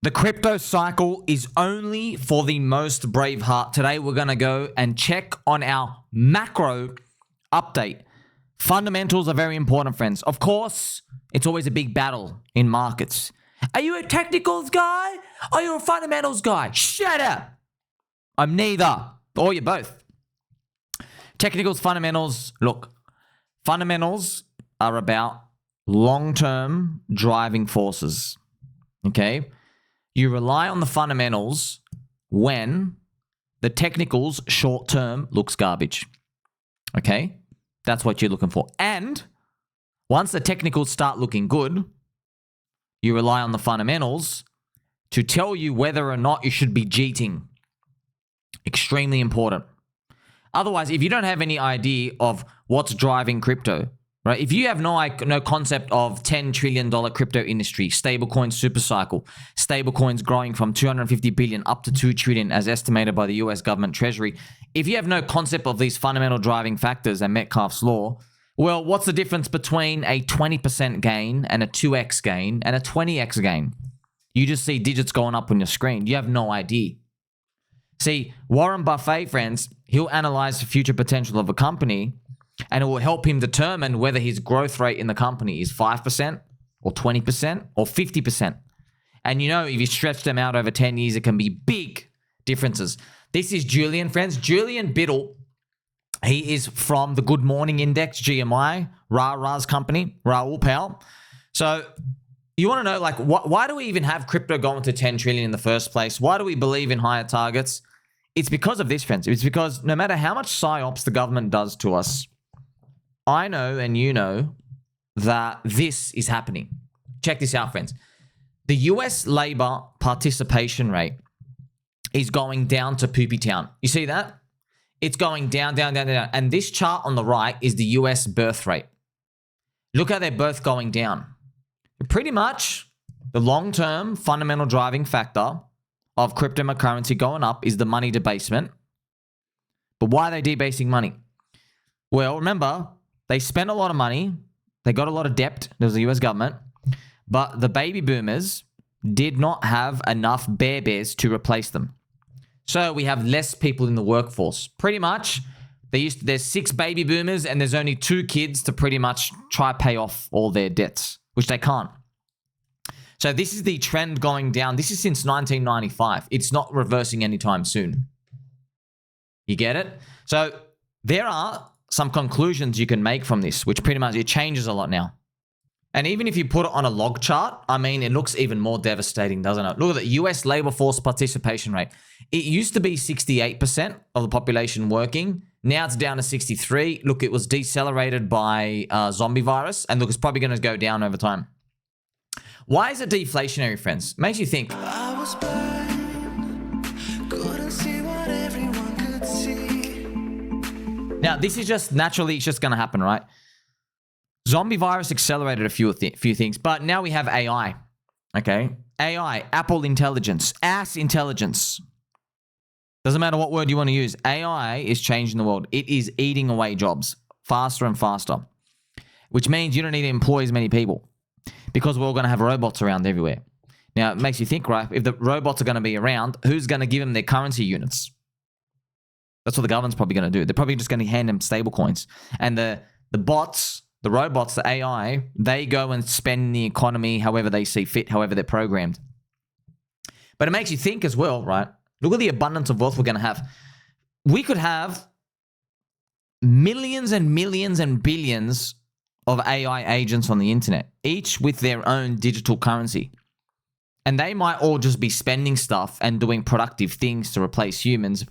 The crypto cycle is only for the most brave heart. Today, we're going to go and check on our macro update. Fundamentals are very important, friends. Of course, it's always a big battle in markets. Are you a technicals guy? Or are you a fundamentals guy? Shut up. I'm neither. Or you're both. Technicals, fundamentals. Look, fundamentals are about long-term driving forces. Okay? You rely on the fundamentals when the technicals short-term looks garbage. Okay? That's what you're looking for. And once the technicals start looking good, you rely on the fundamentals to tell you whether or not you should be jeeting. Extremely important. Otherwise, if you don't have any idea of what's driving crypto, right? If you have no concept of $10 trillion crypto industry, stablecoin supercycle, stablecoins growing from 250 billion up to 2 trillion as estimated by the US government treasury. If you have no concept of these fundamental driving factors and Metcalfe's law, well, what's the difference between a 20% gain and a 2x gain and a 20x gain? You just see digits going up on your screen. You have no idea. See, Warren Buffett, friends, he'll analyze the future potential of a company and it will help him determine whether his growth rate in the company is 5% or 20% or 50%. And you know, if you stretch them out over 10 years, it can be big differences. This is Julian, friends. Julian Biddle. He is from the Good Morning Index, GMI, Ra's company, Raoul Pal. So you want to know, like, why do we even have crypto going to 10 trillion in the first place? Why do we believe in higher targets? It's because of this, friends. It's because no matter how much psyops the government does to us, I know and you know that this is happening. Check this out, friends. The US labor participation rate is going down to poopy town. You see that? It's going down, down, down, down. And this chart on the right is the US birth rate. Look how they're both going down. Pretty much the long-term fundamental driving factor of cryptocurrency going up is the money debasement. But why are they debasing money? Well, remember, they spent a lot of money. They got a lot of debt. There was the US government. But the baby boomers did not have enough bears to replace them. So we have less people in the workforce. Pretty much, there's 6 baby boomers and there's only 2 kids to pretty much try pay off all their debts, which they can't. So this is the trend going down. This is since 1995. It's not reversing anytime soon. You get it? So there are some conclusions you can make from this, which pretty much, it changes a lot now. And even if you put it on a log chart, I mean, it looks even more devastating, doesn't it? Look at the US labor force participation rate. It used to be 68% of the population working. Now it's down to 63. Look, it was decelerated by zombie virus. And look, it's probably going to go down over time. Why is it deflationary, friends? Makes you think. I was blind, couldn't see what everyone could see. Now, this is just naturally, it's just going to happen, right? Zombie virus accelerated a few things, but now we have AI, okay? AI, Apple intelligence, ass intelligence. Doesn't matter what word you want to use. AI is changing the world. It is eating away jobs faster and faster, which means you don't need to employ as many people because we're all going to have robots around everywhere. Now, it makes you think, right? If the robots are going to be around, who's going to give them their currency units? That's what the government's probably going to do. They're probably just going to hand them stable coins. And the bots, the robots, the AI, they go and spend the economy however they see fit, however they're programmed. But it makes you think as well, right? Look at the abundance of wealth we're going to have. We could have millions and millions and billions of AI agents on the internet, each with their own digital currency. And they might all just be spending stuff and doing productive things to replace humans.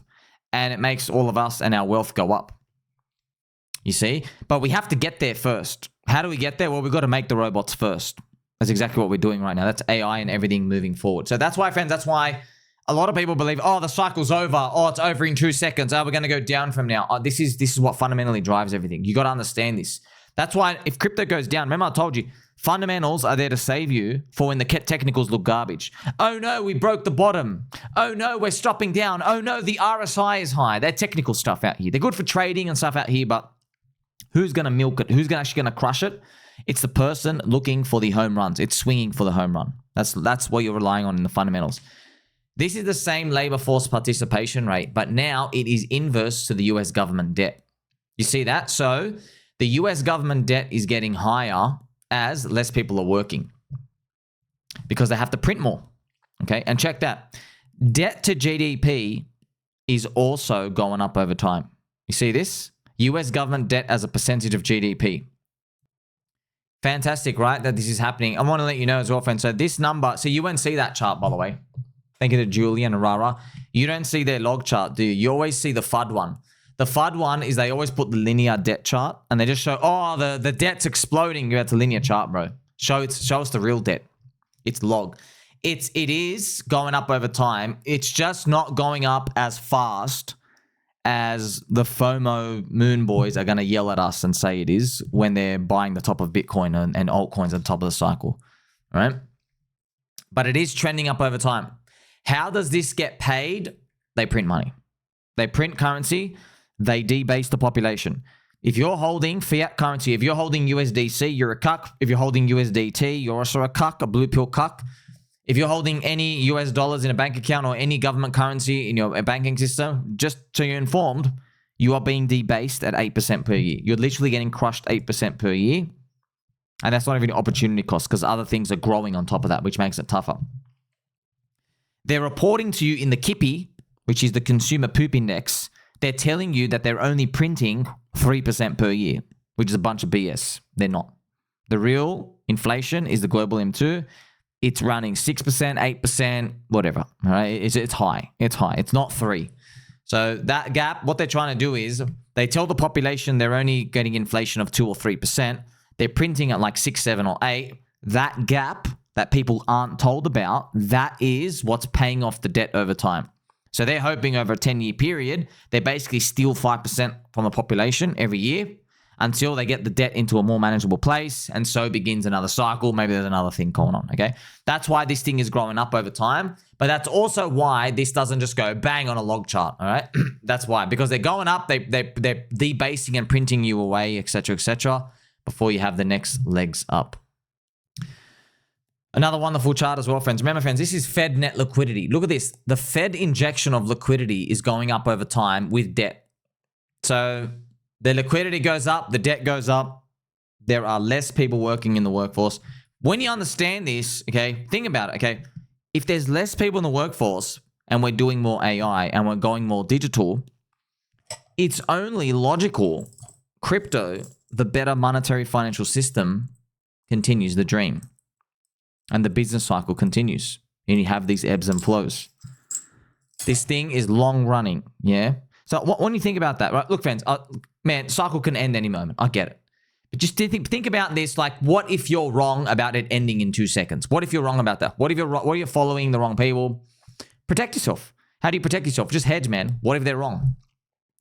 And it makes all of us and our wealth go up. You see? But we have to get there first. How do we get there? Well, we've got to make the robots first. That's exactly what we're doing right now. That's AI and everything moving forward. So that's why, friends, that's why a lot of people believe, oh, the cycle's over. Oh, it's over in 2 seconds. Oh, we're going to go down from now. Oh, this is what fundamentally drives everything. You got to understand this. That's why if crypto goes down, remember I told you, fundamentals are there to save you for when the technicals look garbage. Oh no, we broke the bottom. Oh no, we're stopping down. Oh no, the RSI is high. They're technical stuff out here. They're good for trading and stuff out here, but who's going to milk it? Who's actually going to crush it? It's the person looking for the home runs. It's swinging for the home run. That's what you're relying on in the fundamentals. This is the same labor force participation rate, but now it is inverse to the US government debt. You see that? So the US government debt is getting higher as less people are working because they have to print more. Okay, and check that. Debt to GDP is also going up over time. You see this? US government debt as a percentage of GDP. Fantastic, right? That this is happening. I want to let you know as well, friends. So this number, so you won't see that chart, by the way. Thank you to Julian and Rara. You don't see their log chart, do you? You always see the FUD one. The FUD one is they always put the linear debt chart and they just show, oh, the debt's exploding. It's a linear chart, bro. Show us the real debt. It's log. It is going up over time. It's just not going up as fast as the FOMO moon boys are going to yell at us and say it is when they're buying the top of Bitcoin and altcoins at the top of the cycle. All right? But it is trending up over time. How does this get paid? They print money. They print currency. They debase the population. If you're holding fiat currency, if you're holding USDC, you're a cuck. If you're holding USDT, you're also a cuck, a blue pill cuck. If you're holding any US dollars in a bank account or any government currency in your banking system, just so you're informed, you are being debased at 8% per year. You're literally getting crushed 8% per year. And that's not even opportunity cost because other things are growing on top of that, which makes it tougher. They're reporting to you in the KIPI, which is the Consumer Poop Index. They're telling you that they're only printing 3% per year, which is a bunch of BS. They're not. The real inflation is the global M2. It's running 6%, 8%, whatever. All right, it's high. It's high. It's not 3. So that gap, what they're trying to do is they tell the population they're only getting inflation of 2 or 3%. They're printing at like 6, 7, or 8. That gap that people aren't told about, that is what's paying off the debt over time. So they're hoping over a 10-year period, they basically steal 5% from the population every year until they get the debt into a more manageable place, and so begins another cycle. Maybe there's another thing going on, okay? That's why this thing is growing up over time, but that's also why this doesn't just go bang on a log chart, all right? That's why, because they're going up, they're debasing and printing you away, etc., before you have the next legs up. Another wonderful chart as well, friends. Remember, friends, this is Fed net liquidity. Look at this. The Fed injection of liquidity is going up over time with debt. So the liquidity goes up, the debt goes up. There are less people working in the workforce. When you understand this, okay, think about it, okay? If there's less people in the workforce and we're doing more AI and we're going more digital, it's only logical. Crypto, the better monetary financial system, continues the dream. And the business cycle continues. And you have these ebbs and flows. This thing is long running, yeah? So when you think about that, right? Look, friends, man, cycle can end any moment. I get it. But just think about this, like, what if you're wrong about it ending in 2 seconds? What if you're wrong about that? What if you're following the wrong people? Protect yourself. How do you protect yourself? Just hedge, man. What if they're wrong?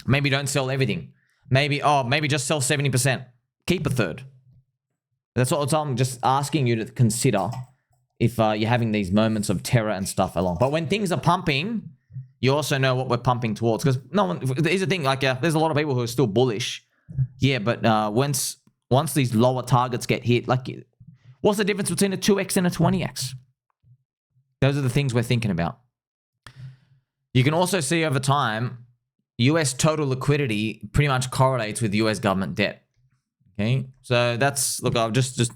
Maybe don't sell everything. Maybe just sell 70%. Keep a third. That's what I'm just asking you to consider if you're having these moments of terror and stuff along. But when things are pumping, you also know what we're pumping towards. Because here's the thing, like, there's a lot of people who are still bullish. Yeah, but once these lower targets get hit, like, what's the difference between a 2x and a 20x? Those are the things we're thinking about. You can also see over time, US total liquidity pretty much correlates with US government debt. Okay, so that's, look, I'll just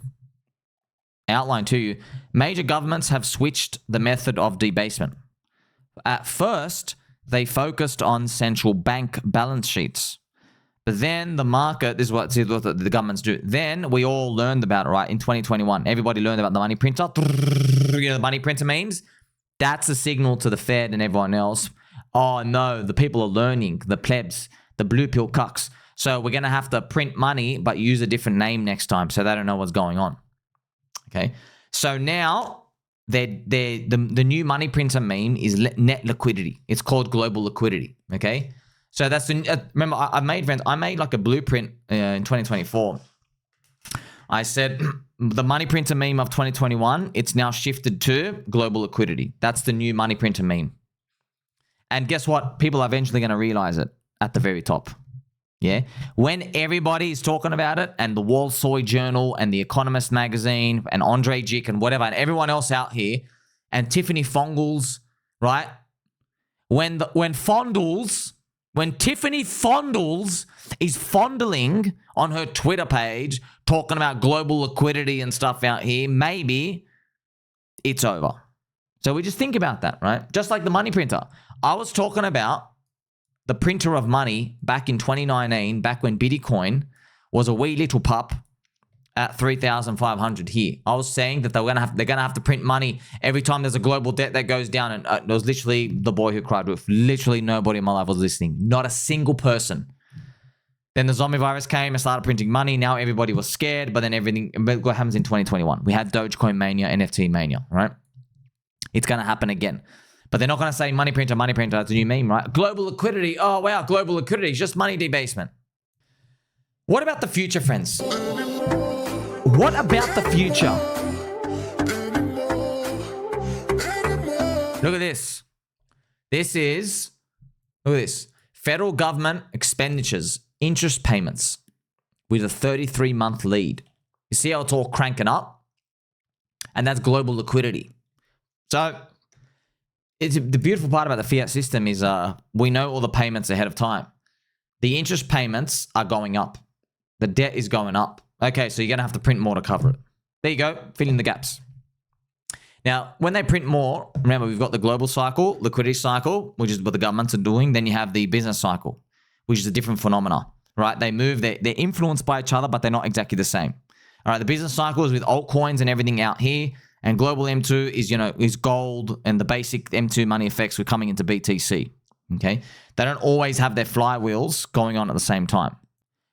outline to you. Major governments have switched the method of debasement. At first, they focused on central bank balance sheets. But then the market, this is what the governments do. Then we all learned about it, right? In 2021, everybody learned about the money printer. You know, the money printer memes. That's a signal to the Fed and everyone else. Oh no, the people are learning, the plebs, the blue pill cucks. So we're going to have to print money, but use a different name next time so they don't know what's going on. Okay. So now the new money printer meme is net liquidity. It's called global liquidity. Okay. So that's remember, I made like a blueprint in 2024. I said the money printer meme of 2021, it's now shifted to global liquidity. That's the new money printer meme. And guess what? People are eventually going to realize it at the very top. Yeah. When everybody is talking about it, and the Wall Soy Journal and the Economist magazine and Andre Jick and whatever, and everyone else out here, and Tiffany Fongles, right? When Tiffany Fondles is fondling on her Twitter page, talking about global liquidity and stuff out here, maybe it's over. So we just think about that, right? Just like the money printer. I was talking about the printer of money back in 2019, back when Bitcoin was a wee little pup at 3,500 here. I was saying that they're gonna have to print money every time there's a global debt that goes down, and it was literally the boy who cried wolf. Literally nobody in my life was listening. Not a single person. Then the zombie virus came and started printing money. Now everybody was scared, but what happens in 2021? We had Dogecoin mania, NFT mania, right? It's gonna happen again. But they're not gonna say money printer, that's a new meme, right? Global liquidity, oh wow, global liquidity is just money debasement. What about the future, friends? What about the future? Look at this. Look at this. Federal government expenditures, interest payments with a 33-month lead. You see how it's all cranking up? And that's global liquidity. So the beautiful part about the fiat system is we know all the payments ahead of time. The interest payments are going up. The debt is going up. Okay, so you're going to have to print more to cover it. There you go, fill in the gaps. Now, when they print more, remember, we've got the global cycle, liquidity cycle, which is what the governments are doing. Then you have the business cycle, which is a different phenomena, right? They move, they're influenced by each other, but they're not exactly the same. All right, the business cycle is with altcoins and everything out here, and global M2 is gold, and the basic M2 money effects were coming into BTC, okay? They don't always have their flywheels going on at the same time.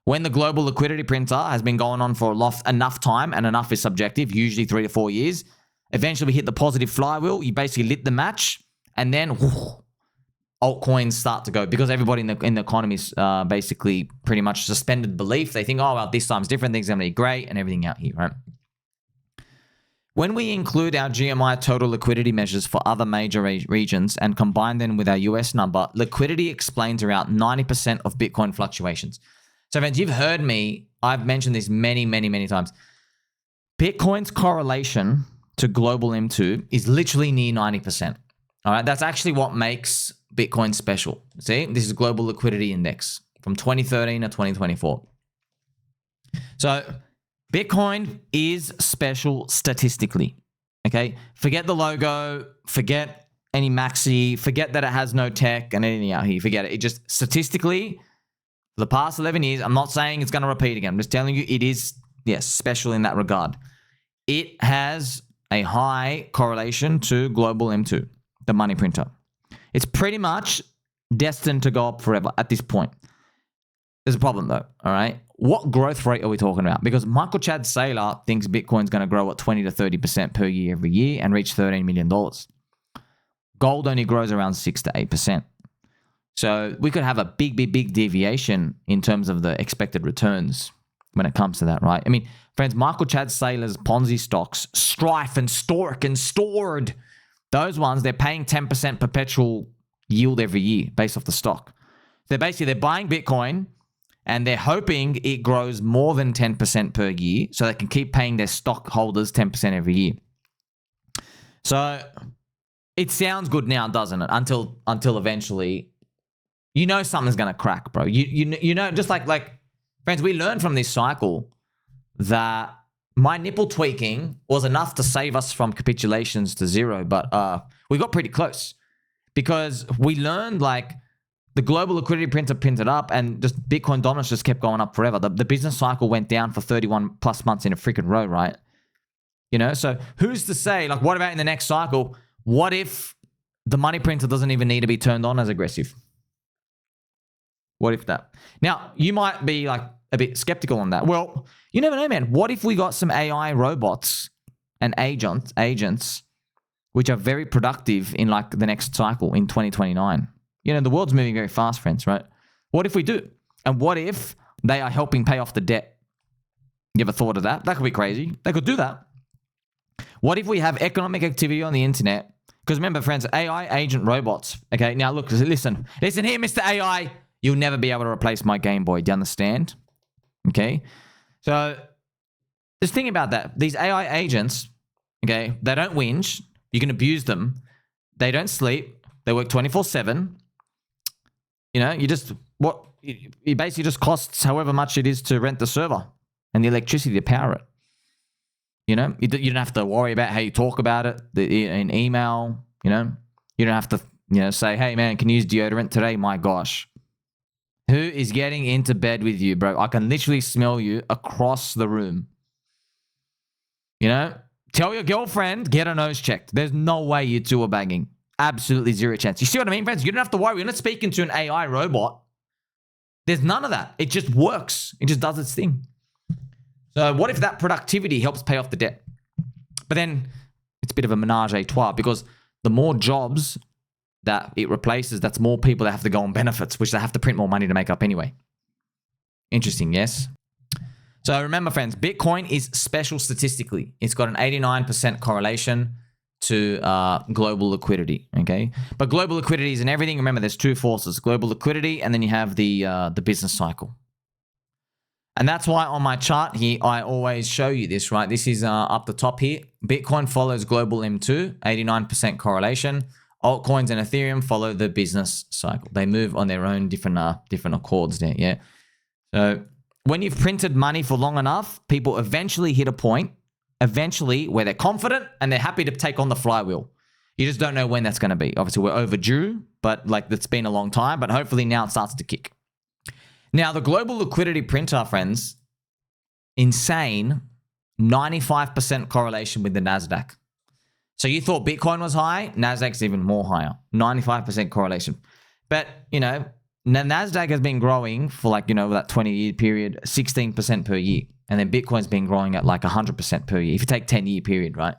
When the global liquidity printer has been going on for enough time, and enough is subjective, usually 3 to 4 years, eventually we hit the positive flywheel. You basically lit the match, and then altcoins start to go, because everybody in the economy is basically pretty much suspended belief. They think, oh, well, this time's different, things are going to be great, and everything out here, right? When we include our GMI total liquidity measures for other major regions and combine them with our US number, liquidity explains around 90% of Bitcoin fluctuations. So friends, you've heard me, I've mentioned this many, many, many times. Bitcoin's correlation to global M2 is literally near 90%. All right, that's actually what makes Bitcoin special. See, this is Global Liquidity Index from 2013 to 2024. So Bitcoin is special statistically, okay? Forget the logo, forget any maxi, forget that it has no tech and anything out here, forget it. It just statistically, for the past 11 years, I'm not saying it's going to repeat again. I'm just telling you it is, yes, special in that regard. It has a high correlation to global M2, the money printer. It's pretty much destined to go up forever at this point. There's a problem though, all right? What growth rate are we talking about? Because Michael Chad Saylor thinks Bitcoin's going to grow at 20 to 30% per year every year and reach $13 million. Gold only grows around 6 to 8%. So we could have a big deviation in terms of the expected returns when it comes to that, right? I mean, friends, Michael Chad Saylor's Ponzi stocks, Strife and Stork and Stored, those ones, they're paying 10% perpetual yield every year based off the stock. They're buying Bitcoin and they're hoping it grows more than 10% per year so they can keep paying their stockholders 10% every year. So it sounds good now, doesn't it? Until eventually, you know something's going to crack, bro. You know, just like friends, we learned from this cycle that my nipple tweaking was enough to save us from capitulations to zero, but we got pretty close because we learned like the global liquidity printer printed up and just Bitcoin dominance just kept going up forever. The business cycle went down for 31 plus months in a freaking row, right? You know, so who's to say, like, what about in the next cycle? What if the money printer doesn't even need to be turned on as aggressive? What if that? Now, you might be like a bit skeptical on that. Well, you never know, man. What if we got some AI robots and agents which are very productive in like the next cycle in 2029? You know, the world's moving very fast, friends, right? What if we do? And what if they are helping pay off the debt? You ever thought of that? That could be crazy. They could do that. What if we have economic activity on the internet? Because remember, friends, AI agent robots. Okay, now look, listen here, Mr. AI. You'll never be able to replace my Game Boy. Do you understand? Okay. So just think about that. These AI agents, okay, they don't whinge. You can abuse them. They don't sleep. They work 24/7. You know, it basically just costs however much it is to rent the server and the electricity to power it. You know, you don't have to worry about how you talk about it in email. You know, you don't have to, say, hey, man, can you use deodorant today? My gosh. Who is getting into bed with you, bro? I can literally smell you across the room. You know, tell your girlfriend, get her nose checked. There's no way you two are banging. Absolutely zero chance. You see what I mean, friends? You don't have to worry. You're not speaking to an AI robot. There's none of that. It just works. It just does its thing. So what if that productivity helps pay off the debt? But then it's a bit of a menage a trois because the more jobs that it replaces, that's more people that have to go on benefits, which they have to print more money to make up anyway. Interesting, yes? So remember, friends, Bitcoin is special statistically. It's got an 89% correlation to global liquidity, okay? But global liquidity is in everything. Remember, there's two forces, global liquidity, and then you have the business cycle. And that's why on my chart here, I always show you this, right? This is up the top here. Bitcoin follows global M2, 89% correlation. Altcoins and Ethereum follow the business cycle. They move on their own different accords there, yeah? So when you've printed money for long enough, people eventually hit a point, where they're confident and they're happy to take on the flywheel. You just don't know when that's going to be. Obviously, we're overdue, but like it's been a long time, but hopefully now it starts to kick. Now, the global liquidity printer, friends, insane, 95% correlation with the NASDAQ. So you thought Bitcoin was high, NASDAQ's even more higher, 95% correlation. But, the NASDAQ has been growing for that 20-year period, 16% per year. And then Bitcoin's been growing at like 100% per year. If you take 10-year period, right?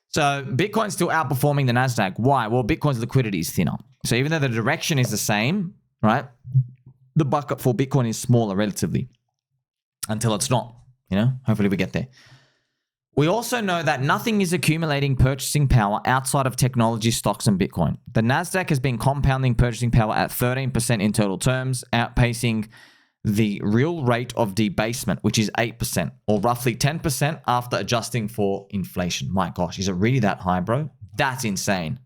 So Bitcoin's still outperforming the NASDAQ. Why? Well, Bitcoin's liquidity is thinner. So even though the direction is the same, right? The bucket for Bitcoin is smaller relatively until it's not, hopefully we get there. We also know that nothing is accumulating purchasing power outside of technology stocks and Bitcoin. The NASDAQ has been compounding purchasing power at 13% in total terms, outpacing the real rate of debasement, which is 8%, or roughly 10% after adjusting for inflation. My gosh, is it really that high, bro? That's insane.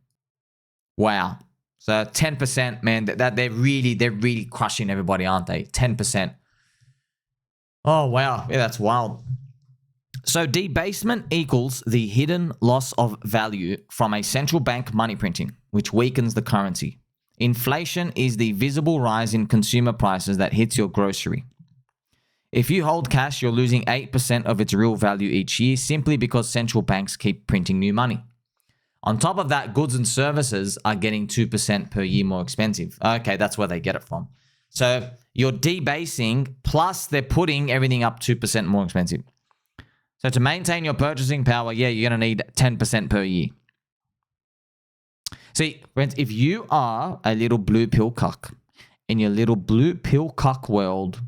Wow. So 10%, man, that they're really crushing everybody, aren't they? 10%. Oh, wow. Yeah, that's wild. So debasement equals the hidden loss of value from a central bank money printing, which weakens the currency. Inflation is the visible rise in consumer prices that hits your grocery. If you hold cash, you're losing 8% of its real value each year simply because central banks keep printing new money. On top of that, goods and services are getting 2% per year more expensive. Okay, that's where they get it from. So you're debasing, plus they're putting everything up 2% more expensive. So to maintain your purchasing power, yeah, you're going to need 10% per year. See, friends, if you are a little blue pill cuck in your little blue pill cuck world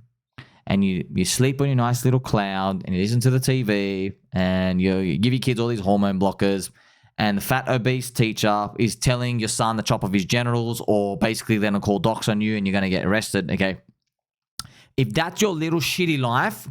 and you sleep on your nice little cloud and you listen to the TV and you give your kids all these hormone blockers and the fat obese teacher is telling your son to chop off his genitals or basically they're going to call docs on you and you're going to get arrested, okay? If that's your little shitty life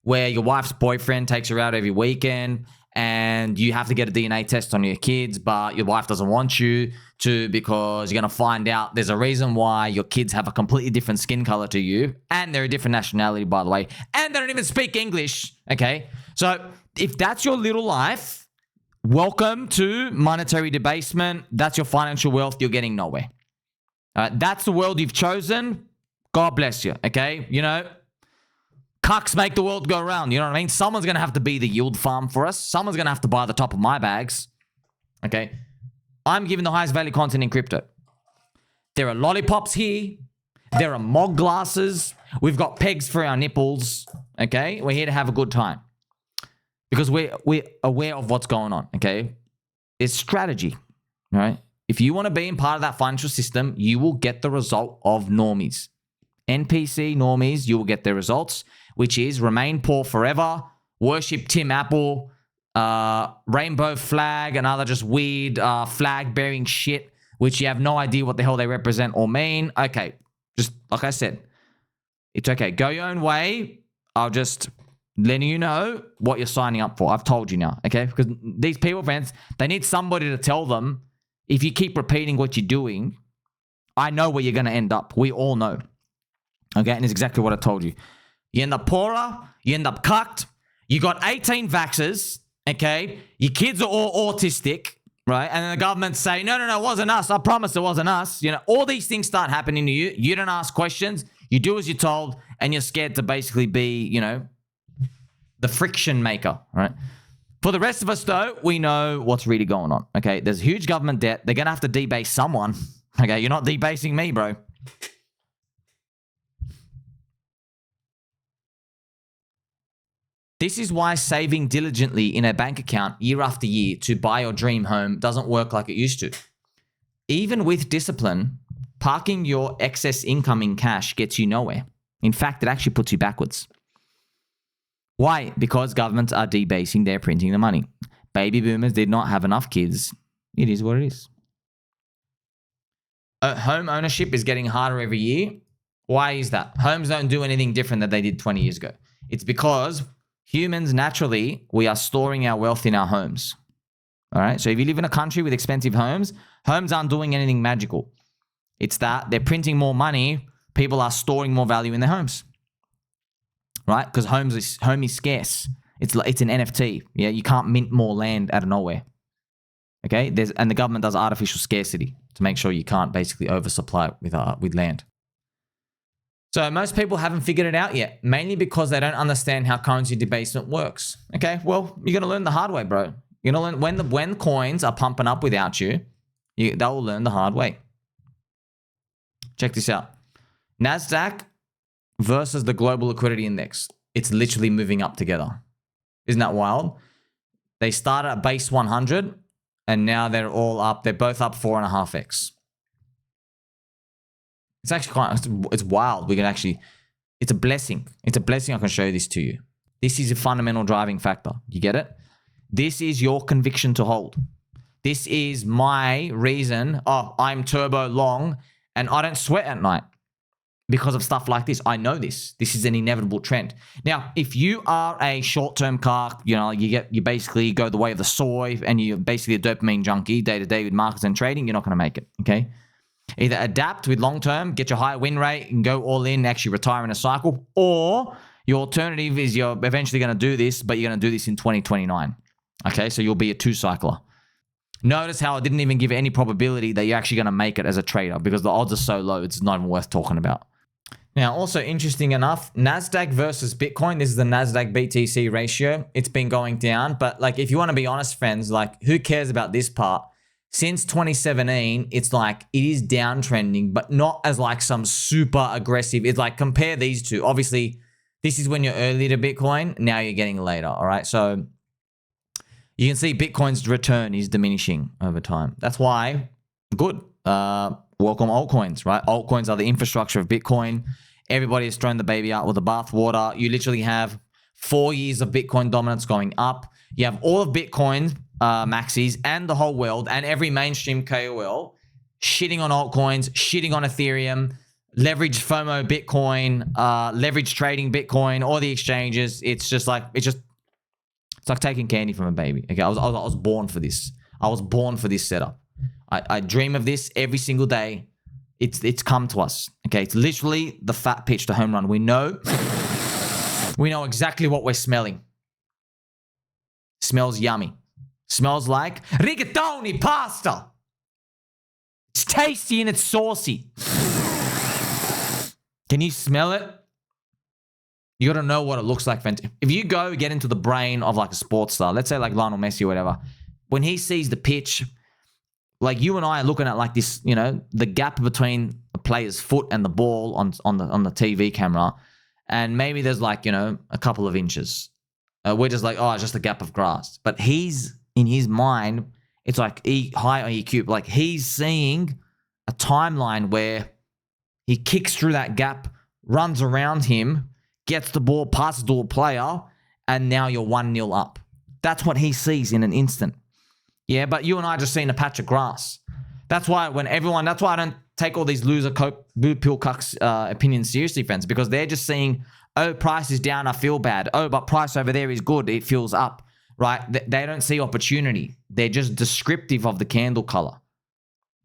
where your wife's boyfriend takes her out every weekend and you have to get a DNA test on your kids, but your wife doesn't want you to because you're going to find out there's a reason why your kids have a completely different skin color to you, and they're a different nationality, by the way, and they don't even speak English, okay? So if that's your little life, welcome to monetary debasement. That's your financial wealth. You're getting nowhere. That's the world you've chosen. God bless you, okay? Cucks make the world go round. You know what I mean? Someone's going to have to be the yield farm for us. Someone's going to have to buy the top of my bags. Okay? I'm giving the highest value content in crypto. There are lollipops here. There are mog glasses. We've got pegs for our nipples. Okay? We're here to have a good time. Because we're aware of what's going on. Okay? It's strategy. All right? If you want to be in part of that financial system, you will get the result of normies. NPC normies, you will get their results, which is remain poor forever, worship Tim Apple, rainbow flag, and other just weird flag-bearing shit, which you have no idea what the hell they represent or mean. Okay, Just like I said, it's okay. Go your own way. I'll just letting you know what you're signing up for. I've told you now, okay? Because these people, friends, they need somebody to tell them, if you keep repeating what you're doing, I know where you're going to end up. We all know. Okay? And it's exactly what I told you. You end up poorer. You end up cucked. You got 18 vaxxers, okay? Your kids are all autistic, right? And then the government say, no, it wasn't us. I promise it wasn't us. You know, all these things start happening to you. You don't ask questions. You do as you're told, and you're scared to basically be, you know, the friction maker, right? For the rest of us, though, we know what's really going on, okay? There's huge government debt. They're going to have to debase someone, okay? You're not debasing me, bro. This is why saving diligently in a bank account year after year to buy your dream home doesn't work like it used to. Even with discipline, parking your excess income in cash gets you nowhere. In fact, it actually puts you backwards. Why? Because governments are debasing, they're printing the money. Baby boomers did not have enough kids. It is what it is. Home ownership is getting harder every year. Why is that? Homes don't do anything different than they did 20 years ago. It's because humans, naturally, we are storing our wealth in our homes. All right? So if you live in a country with expensive homes, homes aren't doing anything magical. It's that they're printing more money. People are storing more value in their homes. Right? Because home is scarce. It's an NFT. Yeah, you can't mint more land out of nowhere. Okay? And the government does artificial scarcity to make sure you can't basically oversupply with land. So most people haven't figured it out yet, mainly because they don't understand how currency debasement works. Okay? Well, you're gonna learn the hard way, bro. You're gonna learn when coins are pumping up without you, they will learn the hard way. Check this out. NASDAQ versus the Global Liquidity Index. It's literally moving up together. Isn't that wild? They started at base 100 and now they're all up. They're both up 4.5x. It's actually it's wild. It's a blessing. It's a blessing I can show this to you. This is a fundamental driving factor. You get it? This is your conviction to hold. This is my reason. Oh, I'm turbo long and I don't sweat at night because of stuff like this. I know this. This is an inevitable trend. Now, if you are a short-term car, you know, you basically go the way of the soy and you're basically a dopamine junkie day to day with markets and trading, you're not going to make it, okay? Either adapt with long-term, get your higher win rate and go all in, actually retire in a cycle, or your alternative is you're eventually going to do this, but you're going to do this in 2029, okay? So you'll be a two-cycler. Notice how I didn't even give any probability that you're actually going to make it as a trader because the odds are so low, it's not even worth talking about. Now, also interesting enough, NASDAQ versus Bitcoin, this is the NASDAQ BTC ratio. It's been going down, but like if you want to be honest, friends, like who cares about this part? Since 2017, it's like it is downtrending, but not as like some super aggressive. It's like compare these two. Obviously, this is when you're early to Bitcoin. Now you're getting later, all right? So you can see Bitcoin's return is diminishing over time. That's why, good. Welcome altcoins, right? Altcoins are the infrastructure of Bitcoin. Everybody has thrown the baby out with the bathwater. You literally have 4 years of Bitcoin dominance going up. You have all of Bitcoin maxis and the whole world and every mainstream KOL shitting on altcoins, shitting on Ethereum, leverage FOMO Bitcoin, leverage trading Bitcoin, all the exchanges. It's like taking candy from a baby. Okay, I was born for this. I was born for this setup. I dream of this every single day. It's come to us. Okay, it's literally the fat pitch to home run. We know exactly what we're smelling. Smells yummy. Smells like rigatoni pasta. It's tasty and it's saucy. Can you smell it? You got to know what it looks like. If you go get into the brain of like a sports star, let's say like Lionel Messi or whatever, when he sees the pitch, like you and I are looking at like this, you know, the gap between a player's foot and the ball on the TV camera, and maybe there's like, you know, a couple of inches. We're just like, oh, it's just a gap of grass. But he's, in his mind, it's like high EQ. Like he's seeing a timeline where he kicks through that gap, runs around him, gets the ball, passes to a player, and now you're 1-0 up. That's what he sees in an instant. Yeah, but you and I just seen a patch of grass. That's why I take all these loser blue pill cucks opinions seriously, friends, because they're just seeing, oh, price is down, I feel bad. Oh, but price over there is good, it feels up, right? They don't see opportunity. They're just descriptive of the candle color.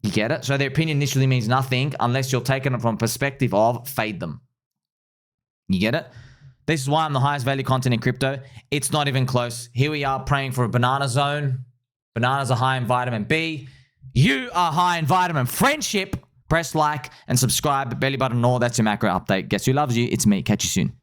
You get it? So their opinion initially means nothing unless you're taking it from perspective of fade them. You get it? This is why I'm the highest value content in crypto. It's not even close. Here we are praying for a banana zone. Bananas are high in vitamin B. You are high in vitamin friendship. Press like and subscribe. Belly button and all. That's your macro update. Guess who loves you? It's me. Catch you soon.